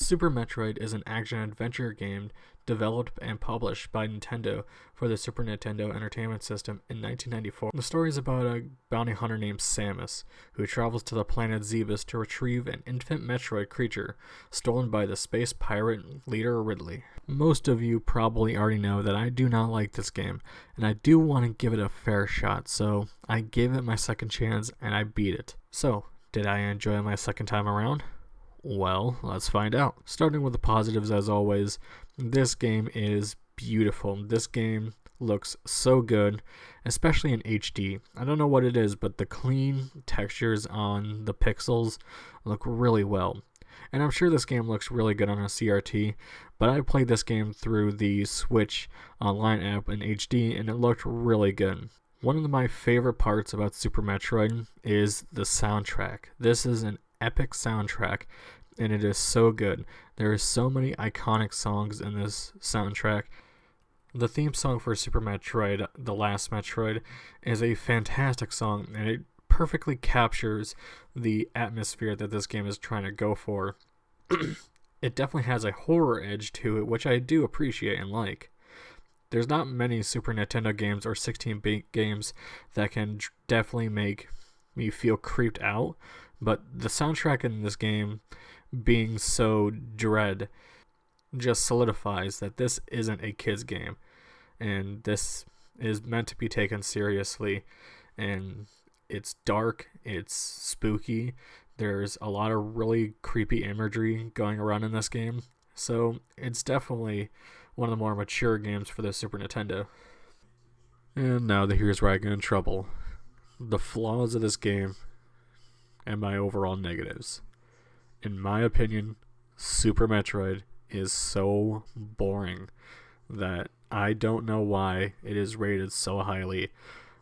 Super Metroid is an action-adventure game developed and published by Nintendo for the Super Nintendo Entertainment System in 1994. The story is about a bounty hunter named Samus, who travels to the planet Zebus to retrieve an infant Metroid creature stolen by the space pirate leader Ridley. Most of you probably already know that I do not like this game, and I do want to give it a fair shot, so I gave it my second chance and I beat it. So, did I enjoy my second time around? Well, let's find out. Starting with the positives as always, this game is beautiful. This game looks so good, especially in HD. I don't know what it is, but the clean textures on the pixels look really well. And I'm sure this game looks really good on a CRT, but I played this game through the Switch Online app in HD and it looked really good. One of my favorite parts about Super Metroid is the soundtrack. This is an epic soundtrack and it is so good. There are so many iconic songs in this soundtrack. The theme song for Super Metroid, The Last Metroid, is a fantastic song and it perfectly captures the atmosphere that this game is trying to go for. It definitely has a horror edge to it, which I do appreciate and like. There's not many Super Nintendo games or 16-bit games that can definitely make me feel creeped out, but the soundtrack in this game being so dread just solidifies that this isn't a kid's game and this is meant to be taken seriously. And it's dark, it's spooky, there's a lot of really creepy imagery going around in this game, so it's definitely one of the more mature games for the Super Nintendo. And now here's where I get in trouble. The flaws of this game and my overall negatives. In my opinion, Super Metroid is so boring that I don't know why it is rated so highly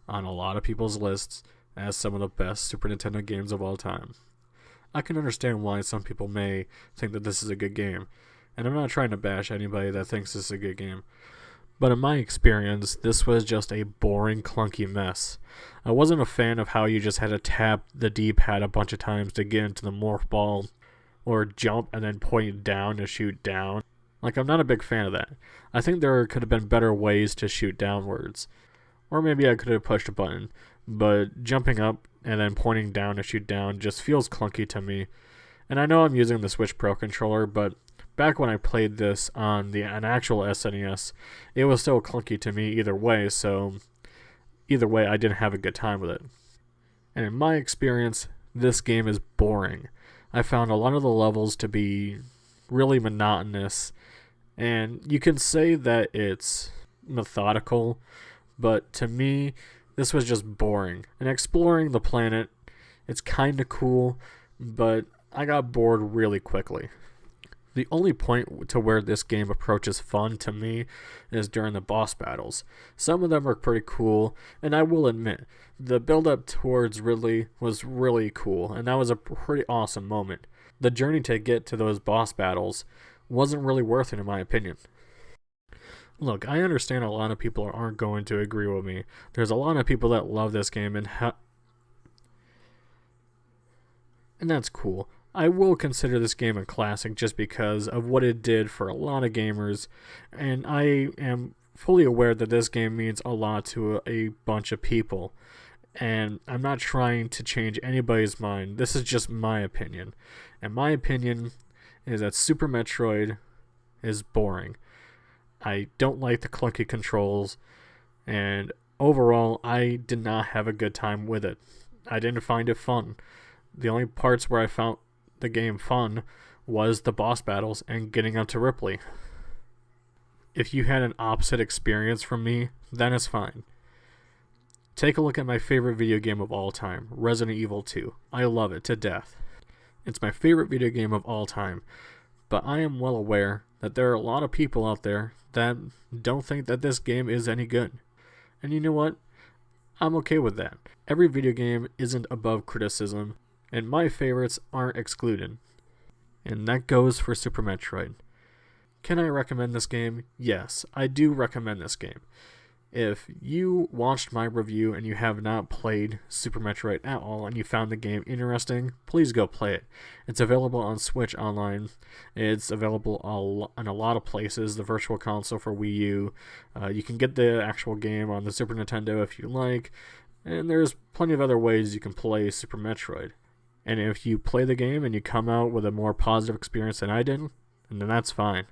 on a lot of people's lists as some of the best Super Nintendo games of all time. I can understand why some people may think that this is a good game, and I'm not trying to bash anybody that thinks this is a good game. But in my experience, this was just a boring, clunky mess. I wasn't a fan of how you just had to tap the D-pad a bunch of times to get into the morph ball, or jump and then point down to shoot down. Like, I'm not a big fan of that. I think there could have been better ways to shoot downwards. Or maybe I could have pushed a button, but jumping up and then pointing down to shoot down just feels clunky to me. And I know I'm using the Switch Pro controller, but back when I played this on an actual SNES, it was still clunky to me either way, so either way I didn't have a good time with it. And in my experience, this game is boring. I found a lot of the levels to be really monotonous, and you can say that it's methodical, but to me, this was just boring. And exploring the planet, it's kind of cool, but I got bored really quickly. The only point to where this game approaches fun to me is during the boss battles. Some of them are pretty cool, and I will admit, the build-up towards Ridley was really cool, and that was a pretty awesome moment. The journey to get to those boss battles wasn't really worth it in my opinion. Look, I understand a lot of people aren't going to agree with me. There's a lot of people that love this game, and that's cool. I will consider this game a classic just because of what it did for a lot of gamers, and I am fully aware that this game means a lot to a bunch of people, and I'm not trying to change anybody's mind. This is just my opinion, and my opinion is that Super Metroid is boring. I don't like the clunky controls, and overall, I did not have a good time with it. I didn't find it fun. The only parts where I found the game fun was the boss battles and getting onto Ripley. If you had an opposite experience from me, then it's fine. Take a look at my favorite video game of all time, Resident Evil 2. I love it to death. It's my favorite video game of all time, but I am well aware that there are a lot of people out there that don't think that this game is any good. And you know what? I'm okay with that. Every video game isn't above criticism, and my favorites aren't excluded. And that goes for Super Metroid. Can I recommend this game? Yes, I do recommend this game. If you watched my review and you have not played Super Metroid at all and you found the game interesting, please go play it. It's available on Switch Online. It's available in a lot of places. The Virtual Console for Wii U. You can get the actual game on the Super Nintendo if you like. And there's plenty of other ways you can play Super Metroid. And if you play the game and you come out with a more positive experience than I did, then that's fine.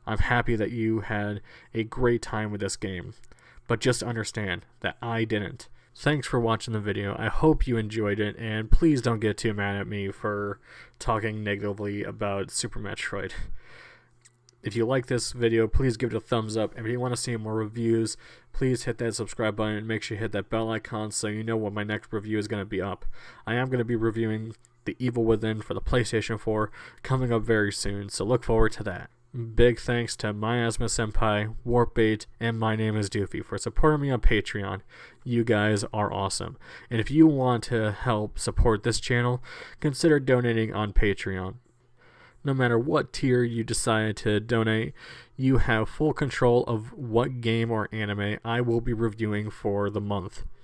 I'm happy that you had a great time with this game. But just understand that I didn't. Thanks for watching the video. I hope you enjoyed it, and please don't get too mad at me for talking negatively about Super Metroid. If you like this video, please give it a thumbs up. If you want to see more reviews, please hit that subscribe button and make sure you hit that bell icon so you know when my next review is going to be up. I am going to be reviewing The Evil Within for the PlayStation 4 coming up very soon, so look forward to that. Big thanks to Miasma Senpai, Warpbait, and My Name is Doofy for supporting me on Patreon. You guys are awesome. And if you want to help support this channel, consider donating on Patreon. No matter what tier you decide to donate, you have full control of what game or anime I will be reviewing for the month.